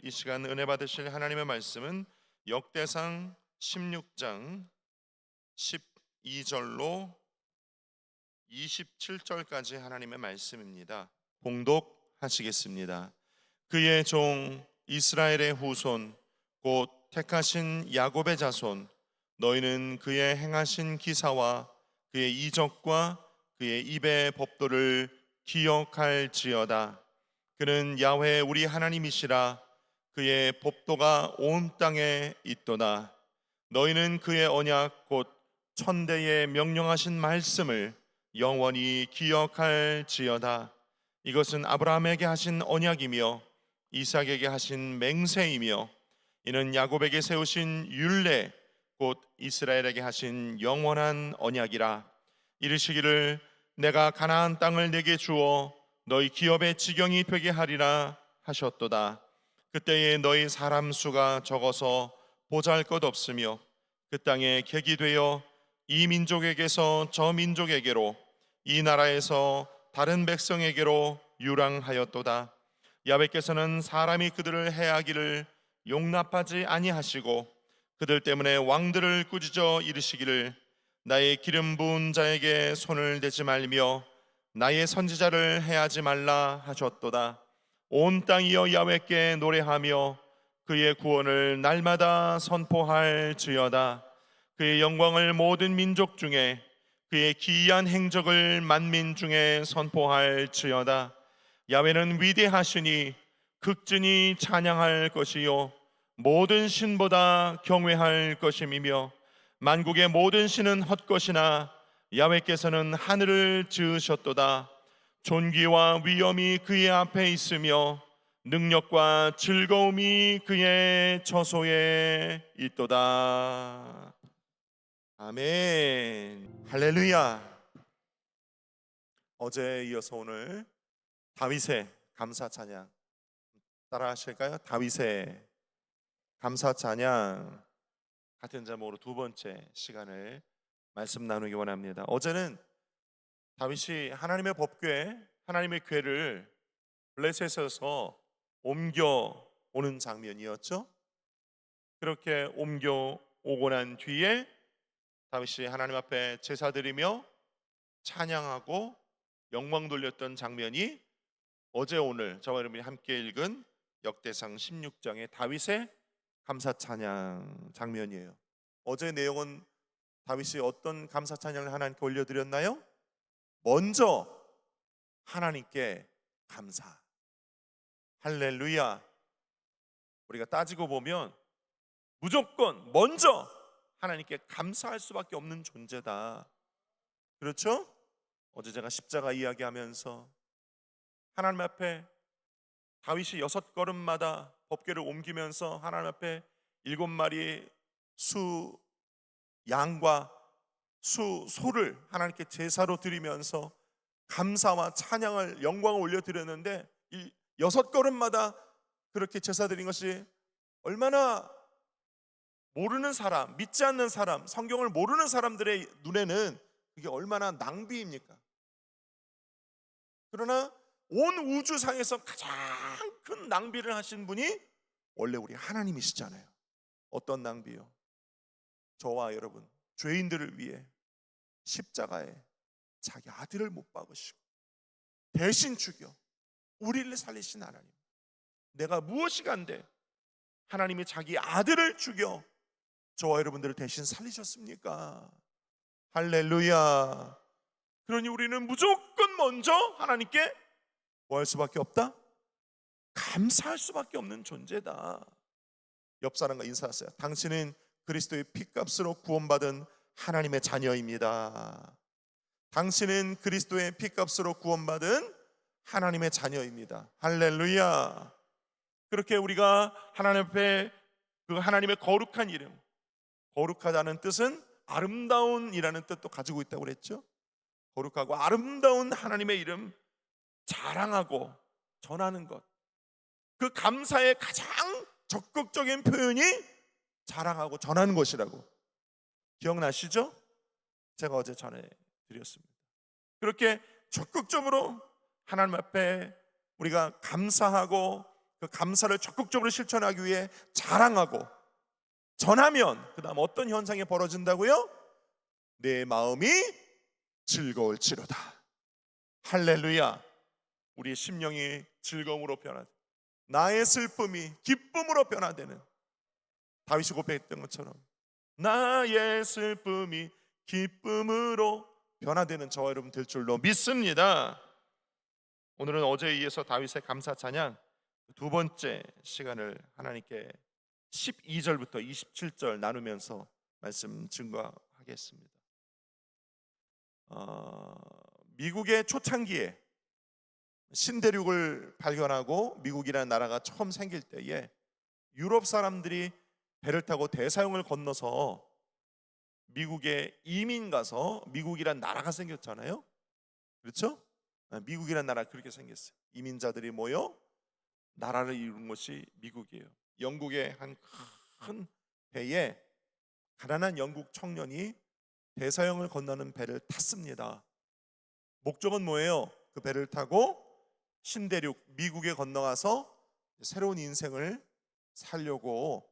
이 시간 은혜 받으실 하나님의 말씀은 역대상 16장 12절로 27절까지 하나님의 말씀입니다. 봉독하시겠습니다. 그의 종 이스라엘의 후손 곧 택하신 야곱의 자손, 너희는 그의 행하신 기사와 그의 이적과 그의 입의 법도를 기억할지어다. 그는 야훼 우리 하나님이시라. 그의 법도가 온 땅에 있도다. 너희는 그의 언약 곧 천대에 명령하신 말씀을 영원히 기억할지어다. 이것은 아브라함에게 하신 언약이며 이삭에게 하신 맹세이며 이는 야곱에게 세우신 율례 곧 이스라엘에게 하신 영원한 언약이라. 이르시기를 내가 가나안 땅을 내게 주어 너희 기업의 지경이 되게 하리라 하셨도다. 그때에 너희 사람 수가 적어서 보잘것없으며 그 땅에 객이 되어 이 민족에게서 저 민족에게로 이 나라에서 다른 백성에게로 유랑하였도다. 야훼께서는 사람이 그들을 해하기를 용납하지 아니하시고 그들 때문에 왕들을 꾸짖어 이르시기를 나의 기름 부은 자에게 손을 대지 말며 나의 선지자를 해하지 말라 하셨도다. 온 땅이여 야훼께 노래하며 그의 구원을 날마다 선포할지어다. 그의 영광을 모든 민족 중에 그의 기이한 행적을 만민 중에 선포할지어다. 야훼는 위대하시니 극진히 찬양할 것이요 모든 신보다 경외할 것임이며 만국의 모든 신은 헛것이나 야훼께서는 하늘을 지으셨도다. 존귀와 위엄이 그의 앞에 있으며 능력과 즐거움이 그의 처소에 있도다. 아멘. 할렐루야. 어제에 이어서 오늘 다윗의 감사 찬양 따라 하실까요? 다윗의 감사 찬양 같은 제목으로 두 번째 시간을 말씀 나누기 원합니다. 어제는 다윗이 하나님의 법궤, 하나님의 궤를 블레셋에서 옮겨 오는 장면이었죠. 그렇게 옮겨 오고 난 뒤에 다윗이 하나님 앞에 제사 드리며 찬양하고 영광 돌렸던 장면이 어제 오늘 저와 여러분이 함께 읽은 역대상 16장의 다윗의 감사 찬양 장면이에요. 어제 내용은 다윗이 어떤 감사 찬양을 하나님께 올려드렸나요? 먼저 하나님께 감사. 할렐루야. 우리가 따지고 보면 무조건 먼저 하나님께 감사할 수밖에 없는 존재다. 그렇죠? 어제 제가 십자가 이야기하면서 하나님 앞에 다윗이 6걸음마다 법궤를 옮기면서 하나님 앞에 7마리 수 양과 수 소를 하나님께 제사로 드리면서 감사와 찬양을 영광을 올려드렸는데 이 6걸음마다 그렇게 제사 드린 것이 얼마나 모르는 사람, 믿지 않는 사람, 성경을 모르는 사람들의 눈에는 그게 얼마나 낭비입니까? 그러나 온 우주상에서 가장 큰 낭비를 하신 분이 원래 우리 하나님이시잖아요. 어떤 낭비요? 저와 여러분 죄인들을 위해 십자가에 자기 아들을 못 박으시고 대신 죽여 우리를 살리신 하나님. 내가 무엇이 간데 하나님이 자기 아들을 죽여 저와 여러분들을 대신 살리셨습니까? 할렐루야. 그러니 우리는 무조건 먼저 하나님께 뭐 할 수밖에 없다? 감사할 수밖에 없는 존재다. 옆 사람과 인사하세요. 당신은 그리스도의 피값으로 구원받은 하나님의 자녀입니다. 당신은 그리스도의 피값으로 구원받은 하나님의 자녀입니다. 할렐루야. 그렇게 우리가 하나님 앞에 그 하나님의 거룩한 이름, 거룩하다는 뜻은 아름다운이라는 뜻도 가지고 있다고 그랬죠. 거룩하고 아름다운 하나님의 이름 자랑하고 전하는 것, 그 감사의 가장 적극적인 표현이 자랑하고 전하는 것이라고 기억나시죠? 제가 어제 전해드렸습니다. 그렇게 적극적으로 하나님 앞에 우리가 감사하고 그 감사를 적극적으로 실천하기 위해 자랑하고 전하면 그 다음 어떤 현상이 벌어진다고요? 내 마음이 즐거울지로다. 할렐루야. 우리의 심령이 즐거움으로 변화되 나의 슬픔이 기쁨으로 변화되는, 다윗이 고백했던 것처럼 나의 슬픔이 기쁨으로 변화되는 저와 여러분 될 줄로 믿습니다. 오늘은 어제에 이어서 다윗의 감사 찬양 두 번째 시간을 하나님께 12절부터 27절 나누면서 말씀 증거하겠습니다. 미국의 초창기에 신대륙을 발견하고 미국이라는 나라가 처음 생길 때에 유럽 사람들이 배를 타고 대서양을 건너서 미국에 이민 가서 미국이란 나라가 생겼잖아요. 그렇죠? 미국이란 나라 그렇게 생겼어요. 이민자들이 모여 나라를 이룬 것이 미국이에요. 영국의 한 큰 배에 가난한 영국 청년이 대서양을 건너는 배를 탔습니다. 목적은 뭐예요? 그 배를 타고 신대륙 미국에 건너가서 새로운 인생을 살려고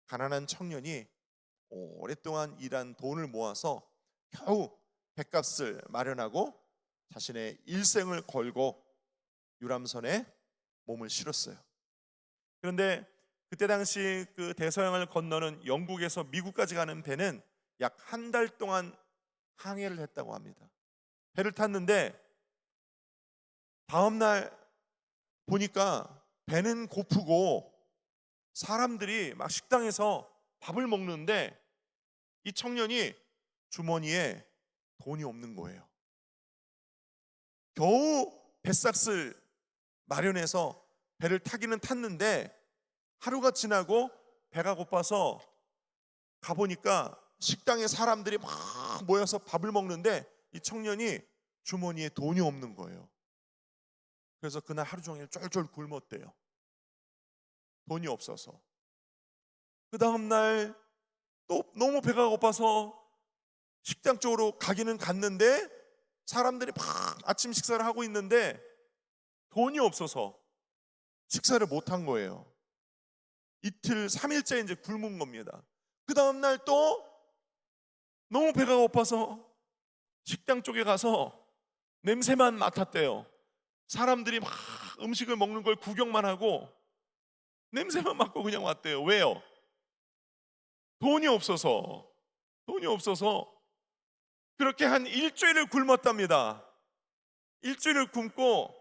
가난한 청년이 오랫동안 일한 돈을 모아서 겨우 배값을 마련하고 자신의 일생을 걸고 유람선에 몸을 실었어요. 그런데 그때 당시 그 대서양을 건너는 영국에서 미국까지 가는 배는 약 한 달 동안 항해를 했다고 합니다. 배를 탔는데 다음 날 보니까 배는 고프고 사람들이 막 식당에서 밥을 먹는데 이 청년이 주머니에 돈이 없는 거예요. 겨우 배삭을 마련해서 배를 타기는 탔는데 하루가 지나고 배가 고파서 가보니까 식당에 사람들이 막 모여서 밥을 먹는데 이 청년이 주머니에 돈이 없는 거예요. 그래서 그날 하루 종일 쫄쫄 굶었대요. 돈이 없어서. 그 다음 날 또 너무 배가 고파서 식당 쪽으로 가기는 갔는데 사람들이 막 아침 식사를 하고 있는데 돈이 없어서 식사를 못 한 거예요. 이틀 3일째 이제 굶은 겁니다. 그 다음 날 또 너무 배가 고파서 식당 쪽에 가서 냄새만 맡았대요. 사람들이 막 음식을 먹는 걸 구경만 하고 냄새만 맡고 그냥 왔대요. 왜요? 돈이 없어서. 돈이 없어서 그렇게 한 일주일을 굶었답니다. 일주일을 굶고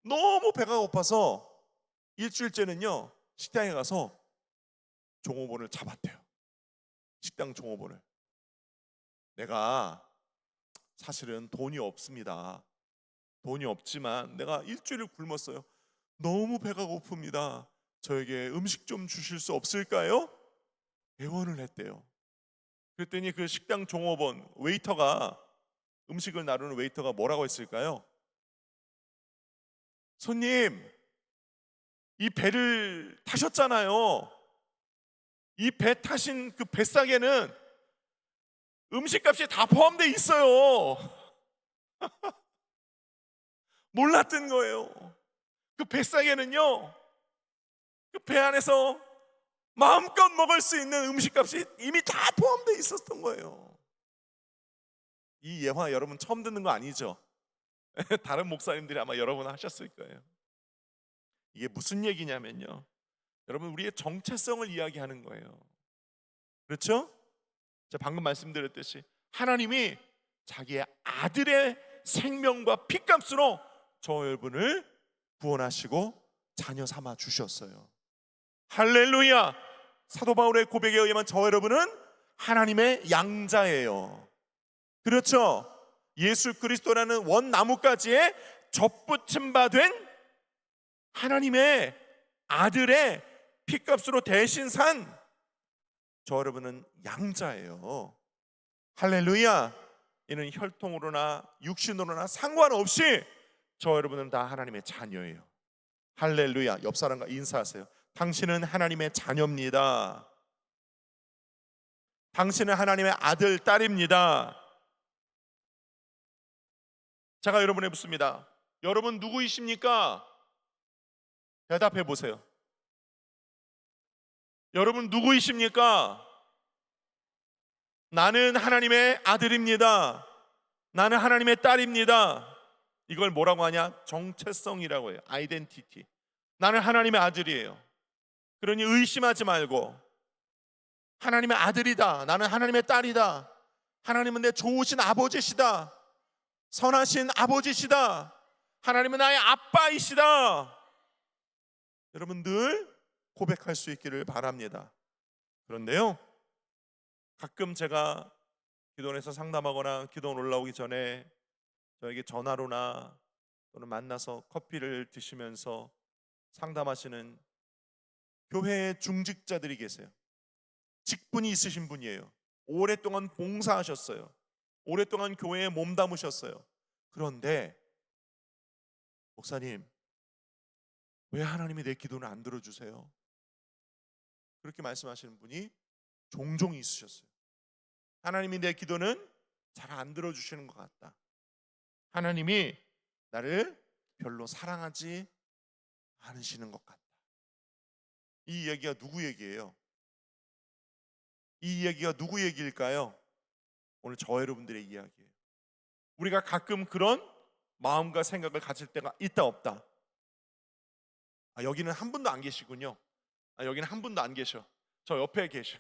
너무 배가 고파서 일주일째는요 식당에 가서 종업원을 잡았대요. 식당 종업원을. 내가 사실은 돈이 없습니다. 돈이 없지만 내가 일주일을 굶었어요. 너무 배가 고픕니다. 저에게 음식 좀 주실 수 없을까요? 애원을 했대요. 그랬더니 그 식당 종업원 웨이터가, 음식을 나르는 웨이터가 뭐라고 했을까요? 손님, 이 배를 타셨잖아요. 이 배 타신 그 뱃삭에는 음식값이 다 포함되어 있어요. 몰랐던 거예요. 그 뱃삭에는요, 그 배 안에서 마음껏 먹을 수 있는 음식값이 이미 다 포함되어 있었던 거예요. 이 예화 여러분 처음 듣는 거 아니죠? 다른 목사님들이 아마 여러 번 하셨을 거예요. 이게 무슨 얘기냐면요, 여러분 우리의 정체성을 이야기하는 거예요. 그렇죠? 제가 방금 말씀드렸듯이 하나님이 자기의 아들의 생명과 피값으로 저 여러분을 구원하시고 자녀 삼아 주셨어요. 할렐루야. 사도 바울의 고백에 의하면 저 여러분은 하나님의 양자예요. 그렇죠? 예수 그리스도라는 원나무가지에 접붙임 바 된 하나님의 아들의 피값으로 대신 산 저 여러분은 양자예요. 할렐루야. 이는 혈통으로나 육신으로나 상관없이 저 여러분은 다 하나님의 자녀예요. 할렐루야. 옆 사람과 인사하세요. 당신은 하나님의 자녀입니다. 당신은 하나님의 아들, 딸입니다. 제가 여러분에 묻습니다. 여러분 누구이십니까? 대답해 보세요. 여러분 누구이십니까? 나는 하나님의 아들입니다. 나는 하나님의 딸입니다. 이걸 뭐라고 하냐? 정체성이라고 해요. 아이덴티티. 나는 하나님의 아들이에요. 그러니 의심하지 말고, 하나님의 아들이다, 나는 하나님의 딸이다, 하나님은 내 좋으신 아버지시다, 선하신 아버지시다, 하나님은 나의 아빠이시다, 여러분 늘 고백할 수 있기를 바랍니다. 그런데요, 가끔 제가 기도원에서 상담하거나 기도원 올라오기 전에 저에게 전화로나 또는 만나서 커피를 드시면서 상담하시는 교회의 중직자들이 계세요. 직분이 있으신 분이에요. 오랫동안 봉사하셨어요. 오랫동안 교회에 몸담으셨어요. 그런데 목사님, 왜 하나님이 내 기도는 안 들어주세요? 그렇게 말씀하시는 분이 종종 있으셨어요. 하나님이 내 기도는 잘 안 들어주시는 것 같다. 하나님이 나를 별로 사랑하지 않으시는 것 같다. 이 얘기가 누구 얘기예요? 이 얘기가 누구 얘기일까요? 오늘 저 여러분들의 이야기예요. 우리가 가끔 그런 마음과 생각을 가질 때가 있다 없다? 여기는 한 분도 안 계시군요. 여기는 한 분도 안 계셔. 저 옆에 계셔.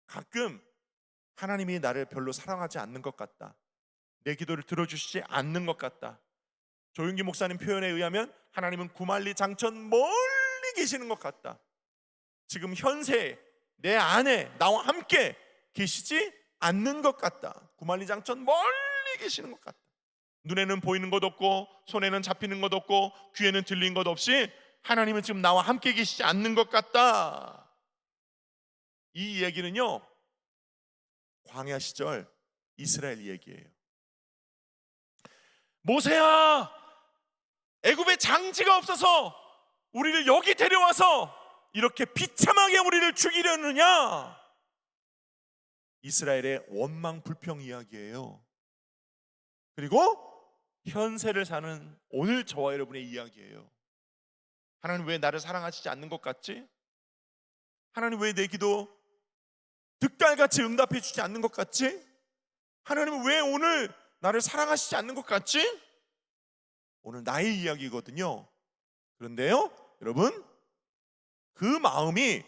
가끔 하나님이 나를 별로 사랑하지 않는 것 같다, 내 기도를 들어주시지 않는 것 같다. 조윤기 목사님 표현에 의하면 하나님은 구만리장천 멀리 계시는 것 같다. 지금 현세 내 안에 나와 함께 계시지 않는 것 같다. 구만리장천 멀리 계시는 것 같다. 눈에는 보이는 것 없고 손에는 잡히는 것 없고 귀에는 들리는 것 없이 하나님은 지금 나와 함께 계시지 않는 것 같다. 이 얘기는요, 광야 시절 이스라엘 얘기예요. 모세야, 애굽에 장지가 없어서 우리를 여기 데려와서 이렇게 비참하게 우리를 죽이려느냐? 이스라엘의 원망 불평 이야기예요. 그리고 현세를 사는 오늘 저와 여러분의 이야기예요. 하나님 왜 나를 사랑하시지 않는 것 같지? 하나님 왜 내 기도 득달같이 응답해 주지 않는 것 같지? 하나님은 왜 오늘 나를 사랑하시지 않는 것 같지? 오늘 나의 이야기거든요. 그런데요, 여러분, 그 마음이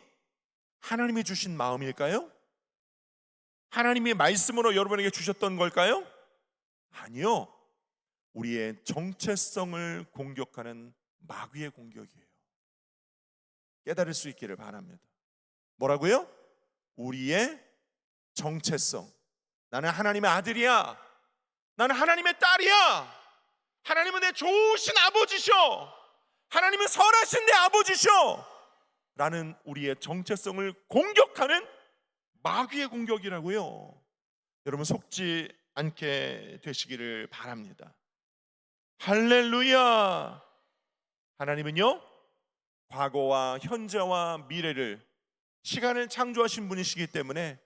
하나님이 주신 마음일까요? 하나님이 말씀으로 여러분에게 주셨던 걸까요? 아니요. 우리의 정체성을 공격하는 마귀의 공격이에요. 깨달을 수 있기를 바랍니다. 뭐라고요? 우리의 정체성. 나는 하나님의 아들이야. 나는 하나님의 딸이야. 하나님은 내 좋으신 아버지셔. 하나님은 선하신 내 아버지셔. 라는 우리의 정체성을 공격하는 마귀의 공격이라고요. 여러분 속지 않게 되시기를 바랍니다. 할렐루야. 하나님은요, 과거와 현재와 미래를, 시간을 창조하신 분이시기 때문에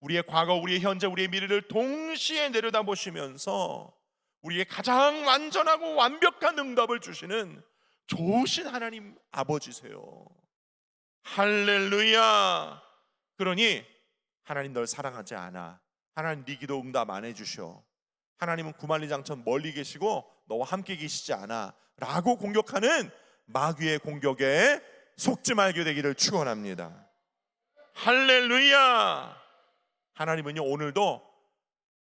우리의 과거, 우리의 현재, 우리의 미래를 동시에 내려다보시면서 우리의 가장 완전하고 완벽한 응답을 주시는 좋으신 하나님 아버지세요. 할렐루야. 그러니 하나님 널 사랑하지 않아. 하나님 네 기도 응답 안 해주셔. 하나님은 구만리장천 멀리 계시고 너와 함께 계시지 않아 라고 공격하는 마귀의 공격에 속지 말게 되기를 축원합니다. 할렐루야. 하나님은요, 오늘도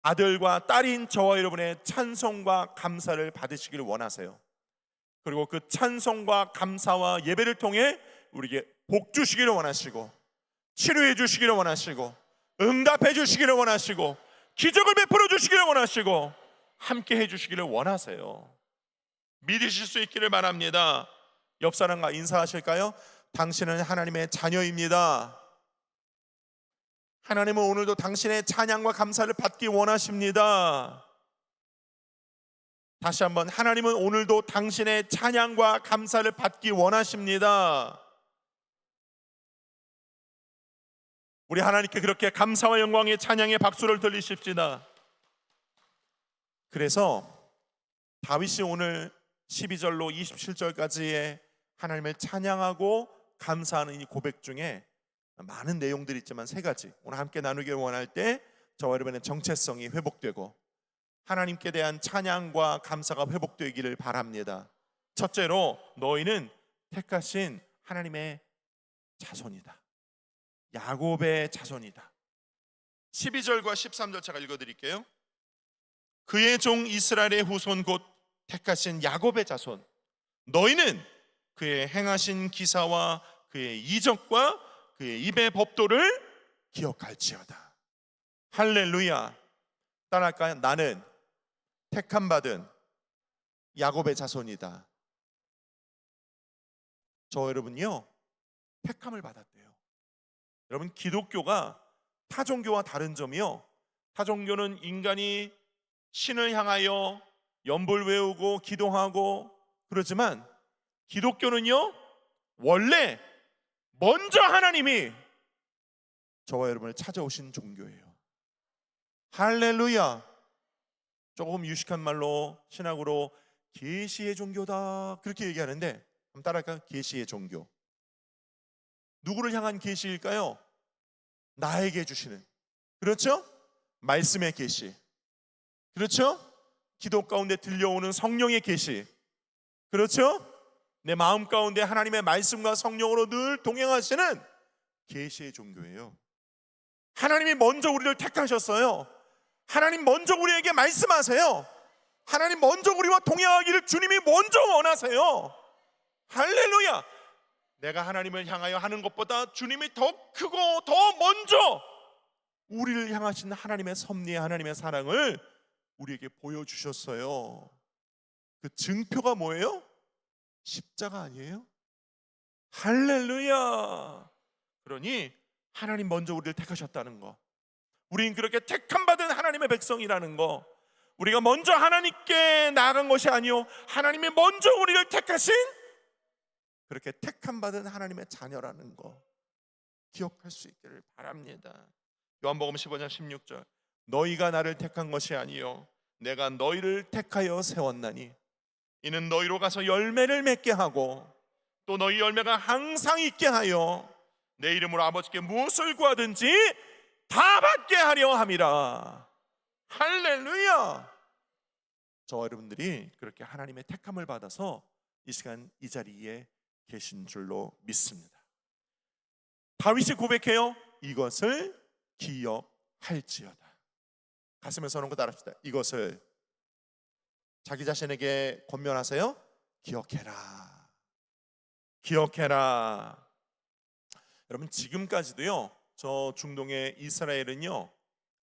아들과 딸인 저와 여러분의 찬송과 감사를 받으시기를 원하세요. 그리고 그 찬송과 감사와 예배를 통해 우리에게 복 주시기를 원하시고, 치료해 주시기를 원하시고, 응답해 주시기를 원하시고, 기적을 베풀어 주시기를 원하시고, 함께 해 주시기를 원하세요. 믿으실 수 있기를 바랍니다. 옆 사람과 인사하실까요? 당신은 하나님의 자녀입니다. 하나님은 오늘도 당신의 찬양과 감사를 받기 원하십니다. 다시 한번, 하나님은 오늘도 당신의 찬양과 감사를 받기 원하십니다. 우리 하나님께 그렇게 감사와 영광의 찬양의 박수를 들리십시다. 그래서 다윗이 오늘 12절로 27절까지의 하나님을 찬양하고 감사하는 이 고백 중에 많은 내용들이 있지만 세 가지 오늘 함께 나누길 원할 때 저와 여러분의 정체성이 회복되고 하나님께 대한 찬양과 감사가 회복되기를 바랍니다. 첫째로, 너희는 택하신 하나님의 자손이다. 야곱의 자손이다. 12절과 13절 제가 읽어드릴게요. 그의 종 이스라엘의 후손 곧 택하신 야곱의 자손, 너희는 그의 행하신 기사와 그의 이적과 그의 입의 법도를 기억할지어다. 할렐루야. 따라할까요? 나는 택함받은 야곱의 자손이다. 저 여러분요, 택함을 받았대요. 여러분, 기독교가 타종교와 다른 점이요, 타종교는 인간이 신을 향하여 연불 외우고 기도하고 그러지만 기독교는요, 원래 먼저 하나님이 저와 여러분을 찾아오신 종교예요. 할렐루야. 조금 유식한 말로 신학으로 계시의 종교다 그렇게 얘기하는데 한번 따라할까요? 계시의 종교. 누구를 향한 계시일까요? 나에게 주시는, 그렇죠? 말씀의 계시, 그렇죠? 기도 가운데 들려오는 성령의 계시, 그렇죠? 내 마음 가운데 하나님의 말씀과 성령으로 늘 동행하시는 계시의 종교예요. 하나님이 먼저 우리를 택하셨어요. 하나님 먼저 우리에게 말씀하세요. 하나님 먼저 우리와 동행하기를 주님이 먼저 원하세요. 할렐루야. 내가 하나님을 향하여 하는 것보다 주님이 더 크고 더 먼저 우리를 향하신 하나님의 섭리의 하나님의 사랑을 우리에게 보여주셨어요. 그 증표가 뭐예요? 십자가 아니에요? 할렐루야. 그러니 하나님 먼저 우리를 택하셨다는 거, 우린 그렇게 택함받은 하나님의 백성이라는 거, 우리가 먼저 하나님께 나아간 것이 아니요 하나님이 먼저 우리를 택하신 그렇게 택함받은 하나님의 자녀라는 거 기억할 수 있기를 바랍니다. 요한복음 15장 16절, 너희가 나를 택한 것이 아니요 내가 너희를 택하여 세웠나니 이는 너희로 가서 열매를 맺게 하고 또 너희 열매가 항상 있게 하여 내 이름으로 아버지께 무엇을 구하든지 다 받게 하려 함이라. 할렐루야. 저와 여러분들이 그렇게 하나님의 택함을 받아서 이 시간 이 자리에 계신 줄로 믿습니다. 다윗이 고백해요. 이것을 기억할지어다. 가슴에 서는 거 따라합시다. 이것을, 자기 자신에게 권면하세요. 기억해라. 기억해라. 여러분, 지금까지도요, 저 중동의 이스라엘은요,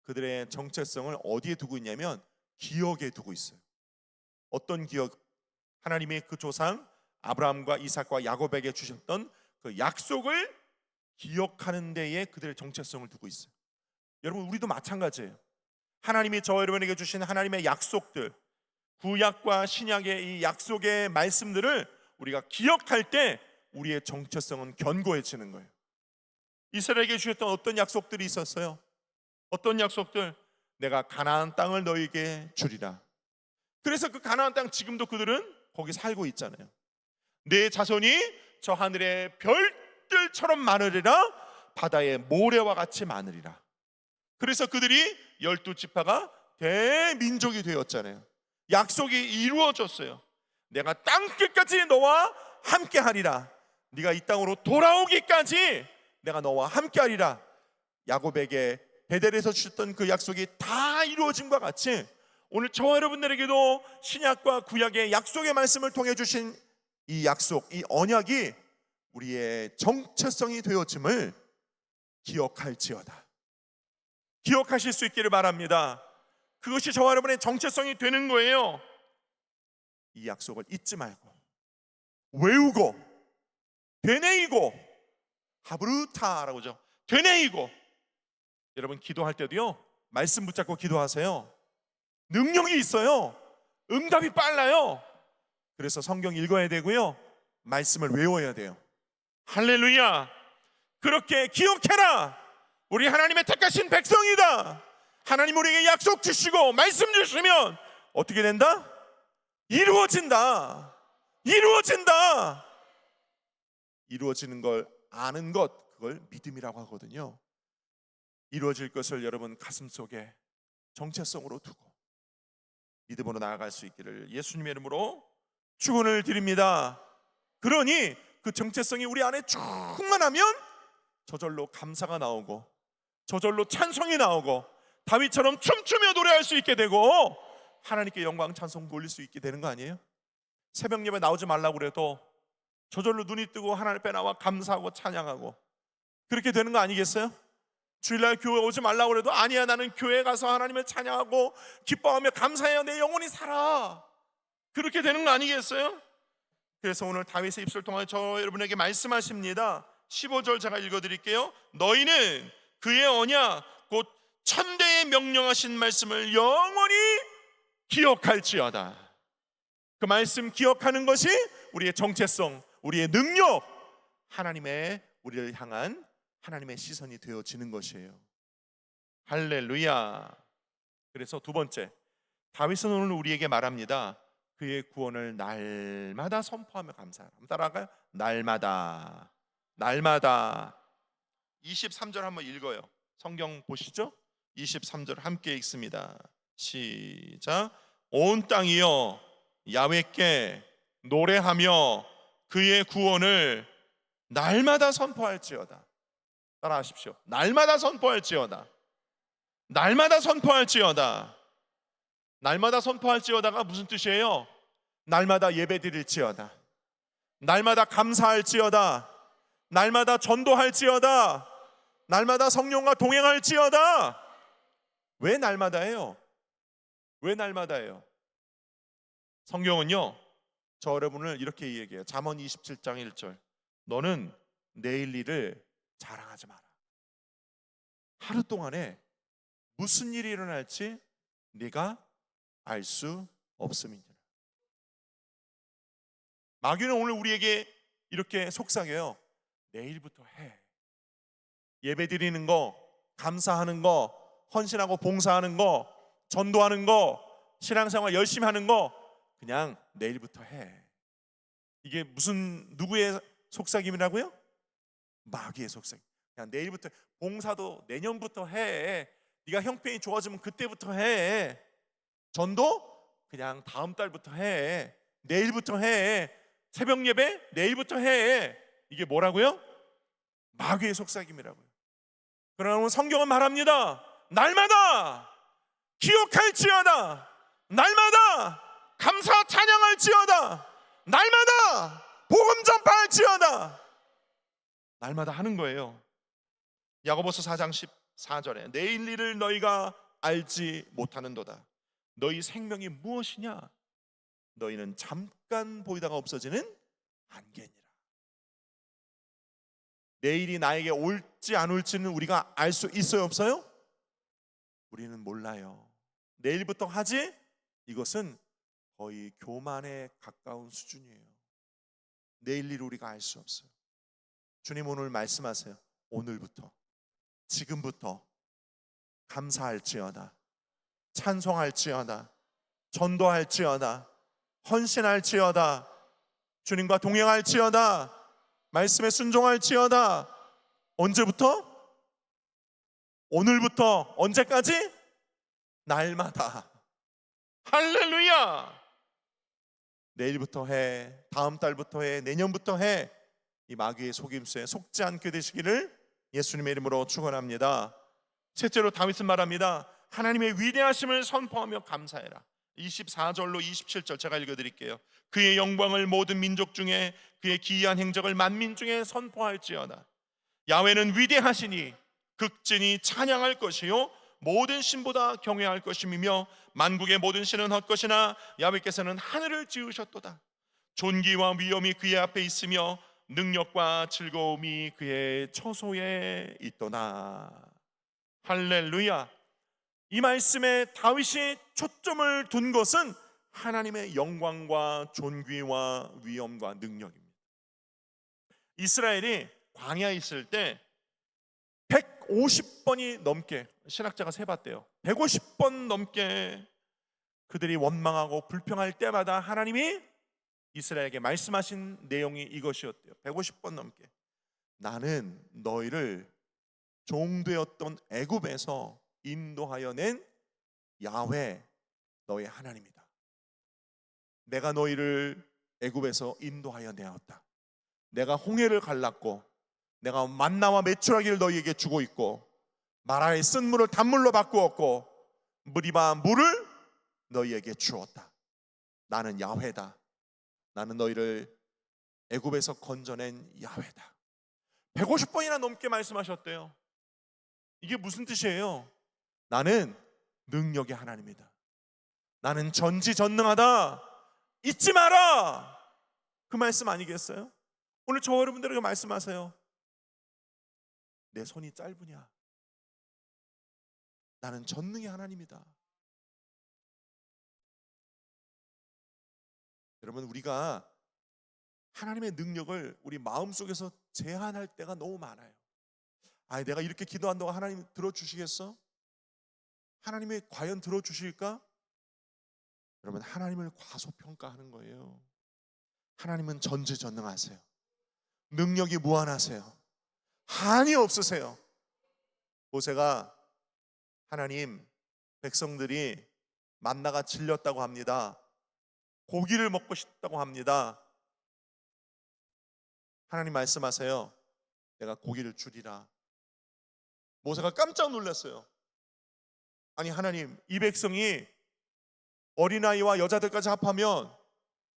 그들의 정체성을 어디에 두고 있냐면 기억에 두고 있어요. 어떤 기억? 하나님이 그 조상 아브라함과 이삭과 야곱에게 주셨던 그 약속을 기억하는 데에 그들의 정체성을 두고 있어요. 여러분, 우리도 마찬가지예요. 하나님이 저와 여러분에게 주신 하나님의 약속들, 구약과 신약의 이 약속의 말씀들을 우리가 기억할 때 우리의 정체성은 견고해지는 거예요. 이스라엘에게 주셨던 어떤 약속들이 있었어요? 어떤 약속들? 내가 가나안 땅을 너희에게 주리라. 그래서 그 가나안 땅 지금도 그들은 거기 살고 있잖아요. 내 자손이 저 하늘의 별들처럼 많으리라, 바다의 모래와 같이 많으리라. 그래서 그들이 12지파가 대민족이 되었잖아요. 약속이 이루어졌어요. 내가 땅끝까지 너와 함께하리라. 네가 이 땅으로 돌아오기까지 내가 너와 함께하리라. 야곱에게 베델에서 주셨던 그 약속이 다 이루어짐과 같이 오늘 저와 여러분들에게도 신약과 구약의 약속의 말씀을 통해 주신 이 약속, 이 언약이 우리의 정체성이 되어짐을 기억할지어다. 기억하실 수 있기를 바랍니다. 그것이 저와 여러분의 정체성이 되는 거예요. 이 약속을 잊지 말고 외우고 되뇌이고, 하브루타라고 하죠. 되뇌이고. 여러분, 기도할 때도요, 말씀 붙잡고 기도하세요. 능력이 있어요. 응답이 빨라요. 그래서 성경 읽어야 되고요, 말씀을 외워야 돼요. 할렐루야. 그렇게 기억해라. 우리 하나님의 택하신 백성이다. 하나님 우리에게 약속 주시고 말씀 주시면 어떻게 된다? 이루어진다. 이루어진다. 이루어지는 걸 아는 것, 그걸 믿음이라고 하거든요. 이루어질 것을 여러분 가슴속에 정체성으로 두고 믿음으로 나아갈 수 있기를 예수님의 이름으로 축원을 드립니다. 그러니 그 정체성이 우리 안에 충만하면 저절로 감사가 나오고 저절로 찬송이 나오고 다윗처럼 춤추며 노래할 수 있게 되고 하나님께 영광 찬송 돌릴 수 있게 되는 거 아니에요? 새벽 예배 나오지 말라고 그래도 저절로 눈이 뜨고 하나님 앞에 나와 감사하고 찬양하고 그렇게 되는 거 아니겠어요? 주일날 교회 오지 말라고 그래도 아니야, 나는 교회 가서 하나님을 찬양하고 기뻐하며 감사해야 내 영혼이 살아, 그렇게 되는 거 아니겠어요? 그래서 오늘 다윗의 입술을 통해 저 여러분에게 말씀하십니다. 15절 제가 읽어드릴게요. 너희는 그의 언약 곧 천대에 명령하신 말씀을 영원히 기억할지어다. 그 말씀 기억하는 것이 우리의 정체성, 우리의 능력, 하나님의 우리를 향한 하나님의 시선이 되어지는 것이에요. 할렐루야. 그래서 두 번째, 다윗은 오늘 우리에게 말합니다. 그의 구원을 날마다 선포하며 감사하라. 한번 따라갈까요? 날마다, 날마다. 23절 한번 읽어요. 성경 보시죠. 23절 함께 읽습니다. 시작. 온 땅이여 야훼께 노래하며 그의 구원을 날마다 선포할지어다. 따라하십시오. 날마다 선포할지어다. 날마다 선포할지어다. 날마다 선포할지어다가 무슨 뜻이에요? 날마다 예배드릴지어다, 날마다 감사할지어다, 날마다 전도할지어다, 날마다 성령과 동행할지어다. 왜 날마다예요? 왜 날마다예요? 성경은요, 저 여러분을 이렇게 얘기해요. 잠언 27장 1절. 너는 내일 일을 자랑하지 마라. 하루 동안에 무슨 일이 일어날지 네가 알 수 없음이니라. 마귀는 오늘 우리에게 이렇게 속삭여요. 내일부터 해. 예배 드리는 거, 감사하는 거, 헌신하고 봉사하는 거, 전도하는 거, 신앙생활 열심히 하는 거 그냥 내일부터 해. 이게 무슨 누구의 속삭임이라고요? 마귀의 속삭임. 그냥 내일부터, 봉사도 내년부터 해. 네가 형편이 좋아지면 그때부터 해. 전도 그냥 다음 달부터 해. 내일부터 해. 새벽 예배 내일부터 해. 이게 뭐라고요? 마귀의 속삭임이라고요. 그러나 성경은 말합니다. 날마다 기억할지어다, 날마다 감사 찬양할지어다, 날마다 복음 전파할지어다. 날마다 하는 거예요. 야고보서 4장 14절에 내일 일을 너희가 알지 못하는도다. 너희 생명이 무엇이냐? 너희는 잠깐 보이다가 없어지는 안개니라. 내일이 나에게 올지 안 올지는 우리가 알 수 있어요, 없어요? 우리는 몰라요. 내일부터 하지? 이것은 거의 교만에 가까운 수준이에요. 내일 일 우리가 알 수 없어요. 주님 오늘 말씀하세요. 오늘부터, 지금부터 감사할지어다, 찬송할지어다, 전도할지어다, 헌신할지어다, 주님과 동행할지어다, 말씀에 순종할지어다. 언제부터? 오늘부터. 언제까지? 날마다. 할렐루야. 내일부터 해, 다음 달부터 해, 내년부터 해. 이 마귀의 속임수에 속지 않게 되시기를 예수님의 이름으로 축원합니다. 셋째로 다윗은 말합니다. 하나님의 위대하심을 선포하며 감사해라. 24절로 27절 제가 읽어드릴게요. 그의 영광을 모든 민족 중에, 그의 기이한 행적을 만민 중에 선포할지어다. 야훼는 위대하시니 극진히 찬양할 것이요 모든 신보다 경외할 것임이며 만국의 모든 신은 헛것이나 야훼께서는 하늘을 지으셨도다. 존귀와 위엄이 그의 앞에 있으며 능력과 즐거움이 그의 처소에 있도다. 할렐루야. 이 말씀에 다윗이 초점을 둔 것은 하나님의 영광과 존귀와 위엄과 능력입니다. 이스라엘이 광야에 있을 때 150번이 넘게, 신학자가 세봤대요. 150번 넘게 그들이 원망하고 불평할 때마다 하나님이 이스라엘에게 말씀하신 내용이 이것이었대요. 150번 넘게. 나는 너희를 종되었던 애굽에서 인도하여 낸 야훼 너의 하나님이다. 내가 너희를 애굽에서 인도하여 내었다. 내가 홍해를 갈랐고 내가 만나와 메추라기를 너희에게 주고 있고 마라의 쓴 물을 단물로 바꾸었고 무리바 물을 너희에게 주었다. 나는 야훼다. 나는 너희를 애굽에서 건져낸 야훼다. 150번이나 넘게 말씀하셨대요. 이게 무슨 뜻이에요? 나는 능력의 하나님이다. 나는 전지전능하다. 잊지 마라. 그 말씀 아니겠어요? 오늘 저와 여러분들에게 말씀하세요. 내 손이 짧으냐? 나는 전능의 하나님이다. 여러분, 우리가 하나님의 능력을 우리 마음속에서 제한할 때가 너무 많아요. 아, 내가 이렇게 기도한다고 하나님 들어주시겠어? 하나님이 과연 들어주실까? 여러분, 하나님을 과소평가하는 거예요. 하나님은 전지전능하세요. 능력이 무한하세요. 한이 없으세요. 모세가 하나님, 백성들이 만나가 질렸다고 합니다. 고기를 먹고 싶다고 합니다. 하나님 말씀하세요. 내가 고기를 주리라. 모세가 깜짝 놀랐어요. 아니 하나님, 이 백성이 어린아이와 여자들까지 합하면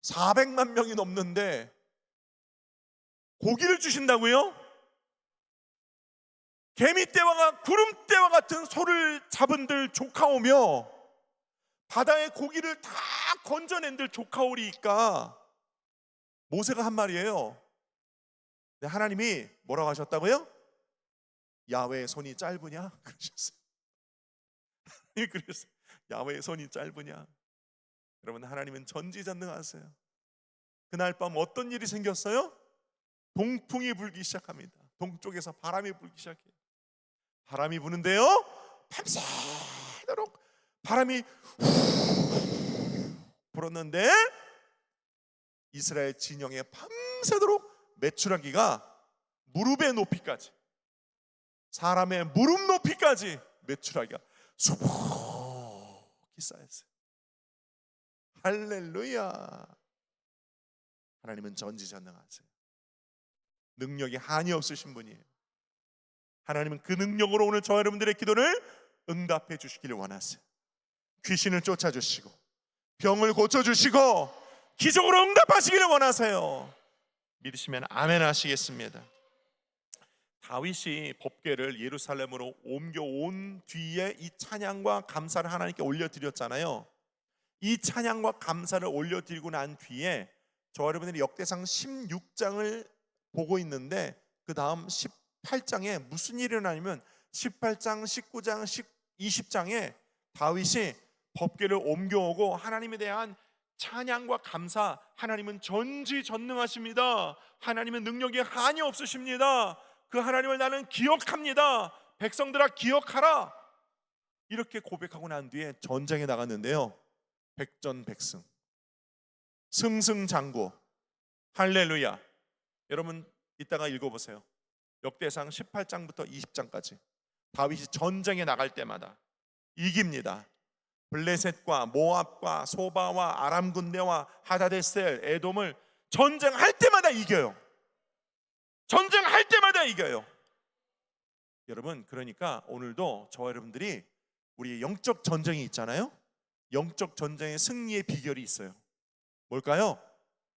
400만 명이 넘는데 고기를 주신다고요? 개미떼와 구름떼와 같은 소를 잡은들 조카오며 바다에 고기를 다 건져낸들 조카오리니까 모세가 한 말이에요. 하나님이 뭐라고 하셨다고요? 야훼의 손이 짧으냐? 그러셨어요. 하나님이 그러셨어요. 야훼의 손이 짧으냐? 여러분, 하나님은 전지전능하세요. 그날 밤 어떤 일이 생겼어요? 동풍이 불기 시작합니다. 동쪽에서 바람이 불기 시작해요. 바람이 부는데요, 밤새도록 바람이 불었는데 이스라엘 진영에 밤새도록 메추라기가 무릎의 높이까지, 사람의 무릎 높이까지 메추라기가 수북히 쌓였어요. 할렐루야. 하나님은 전지전능하세요. 능력이 한이 없으신 분이에요. 하나님은 그 능력으로 오늘 저 여러분들의 기도를 응답해 주시기를 원하세요. 귀신을 쫓아주시고 병을 고쳐주시고 기적으로 응답하시기를 원하세요. 믿으시면 아멘 하시겠습니다. 다윗이 법궤를 예루살렘으로 옮겨온 뒤에 이 찬양과 감사를 하나님께 올려드렸잖아요. 이 찬양과 감사를 올려드리고 난 뒤에 저 여러분들이 역대상 16장을 보고 있는데 그 다음 18장에 무슨 일이 일어나냐면 18장, 19장, 20장에 다윗이 법궤를 옮겨오고 하나님에 대한 찬양과 감사, 하나님은 전지전능하십니다. 하나님은 능력에 한이 없으십니다. 그 하나님을 나는 기억합니다. 백성들아 기억하라. 이렇게 고백하고 난 뒤에 전쟁에 나갔는데요, 백전백승, 승승장구. 할렐루야. 여러분 이따가 읽어보세요. 역대상 18장부터 20장까지 다윗이 전쟁에 나갈 때마다 이깁니다. 블레셋과 모압과 소바와 아람 군대와 하다데셀, 에돔을 전쟁할 때마다 이겨요. 전쟁할 때마다 이겨요. 여러분, 그러니까 오늘도 저와 여러분들이 우리 영적 전쟁이 있잖아요. 영적 전쟁의 승리의 비결이 있어요. 뭘까요?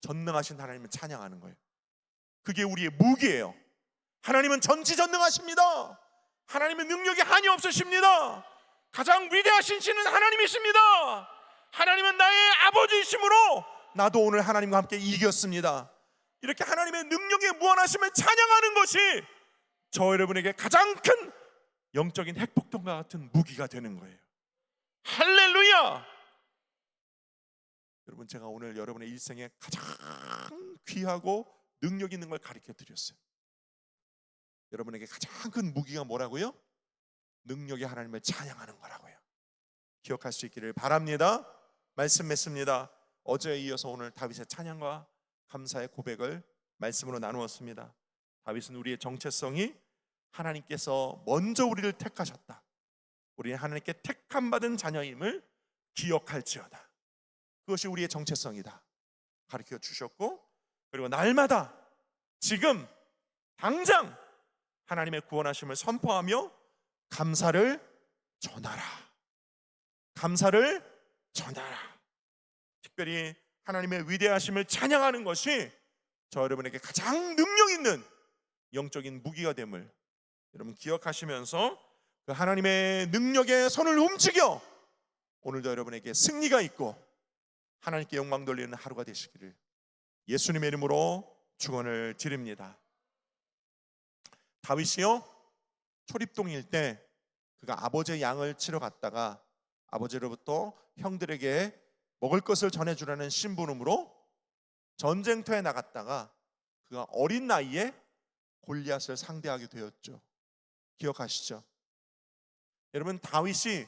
전능하신 하나님을 찬양하는 거예요. 그게 우리의 무기예요. 하나님은 전지전능하십니다. 하나님은 능력에 한이 없으십니다. 가장 위대하신 신은 하나님이십니다. 하나님은 나의 아버지이심으로 나도 오늘 하나님과 함께 이겼습니다. 이렇게 하나님의 능력의 무한하심을 찬양하는 것이 저 여러분에게 가장 큰 영적인 핵폭탄과 같은 무기가 되는 거예요. 할렐루야. 여러분, 제가 오늘 여러분의 일생에 가장 귀하고 능력 있는 걸 가르쳐 드렸어요. 여러분에게 가장 큰 무기가 뭐라고요? 능력의 하나님을 찬양하는 거라고요. 기억할 수 있기를 바랍니다. 말씀 맺습니다. 어제에 이어서 오늘 다윗의 찬양과 감사의 고백을 말씀으로 나누었습니다. 다윗은 우리의 정체성이 하나님께서 먼저 우리를 택하셨다, 우리는 하나님께 택함 받은 자녀임을 기억할지어다, 그것이 우리의 정체성이다 가르쳐 주셨고, 그리고 날마다 지금 당장 하나님의 구원하심을 선포하며 감사를 전하라, 감사를 전하라. 특별히 하나님의 위대하심을 찬양하는 것이 저 여러분에게 가장 능력 있는 영적인 무기가 됨을 여러분 기억하시면서 그 하나님의 능력의 손을 움직여 오늘도 여러분에게 승리가 있고 하나님께 영광 돌리는 하루가 되시기를 예수님의 이름으로 축원을 드립니다. 다윗이요, 초립동일 때 그가 아버지의 양을 치러 갔다가 아버지로부터 형들에게 먹을 것을 전해주라는 심부름으로 전쟁터에 나갔다가 그가 어린 나이에 골리앗을 상대하게 되었죠. 기억하시죠? 여러분, 다윗이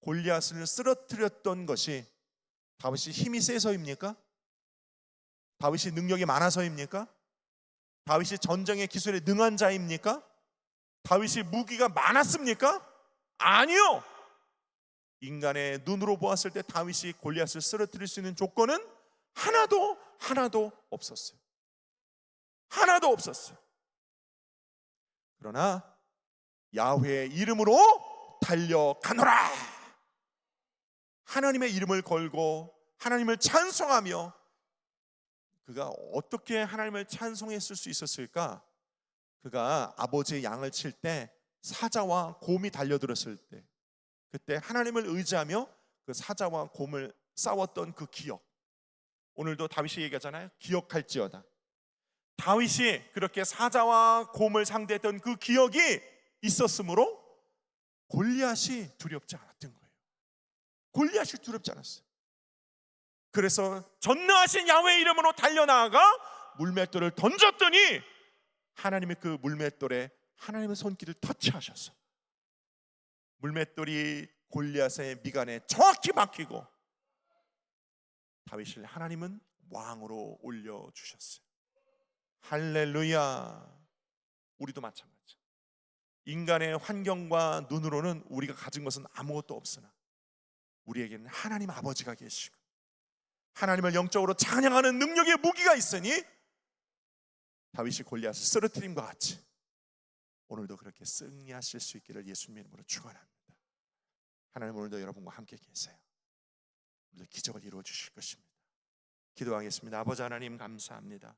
골리앗을 쓰러뜨렸던 것이 다윗이 힘이 세서입니까? 다윗이 능력이 많아서입니까? 다윗이 전쟁의 기술에 능한 자입니까? 다윗이 무기가 많았습니까? 아니요. 인간의 눈으로 보았을 때 다윗이 골리앗을 쓰러뜨릴 수 있는 조건은 하나도 없었어요. 하나도 없었어요. 그러나 야훼의 이름으로 달려가노라, 하나님의 이름을 걸고 하나님을 찬송하며, 그가 어떻게 하나님을 찬송했을 수 있었을까? 그가 아버지의 양을 칠 때 사자와 곰이 달려들었을 때, 그때 하나님을 의지하며 그 사자와 곰을 싸웠던 그 기억, 오늘도 다윗이 얘기하잖아요. 기억할지어다. 다윗이 그렇게 사자와 곰을 상대했던 그 기억이 있었으므로 골리앗이 두렵지 않았던 거예요. 골리앗이 두렵지 않았어요. 그래서 전능하신 야훼의 이름으로 달려나가 물맷돌을 던졌더니 하나님의 그 물맷돌에 하나님의 손길을 터치하셨어. 물맷돌이 골리앗의 미간에 정확히 박히고 다윗을 하나님은 왕으로 올려주셨어요. 할렐루야. 우리도 마찬가지. 인간의 환경과 눈으로는 우리가 가진 것은 아무것도 없으나 우리에게는 하나님 아버지가 계시고 하나님을 영적으로 찬양하는 능력의 무기가 있으니 다윗이 골리앗을 쓰러뜨림과 같이 오늘도 그렇게 승리하실 수 있기를 예수님의 이름으로 축원합니다. 하나님 오늘도 여러분과 함께 계세요. 오늘도 기적을 이루어 주실 것입니다. 기도하겠습니다. 아버지 하나님 감사합니다.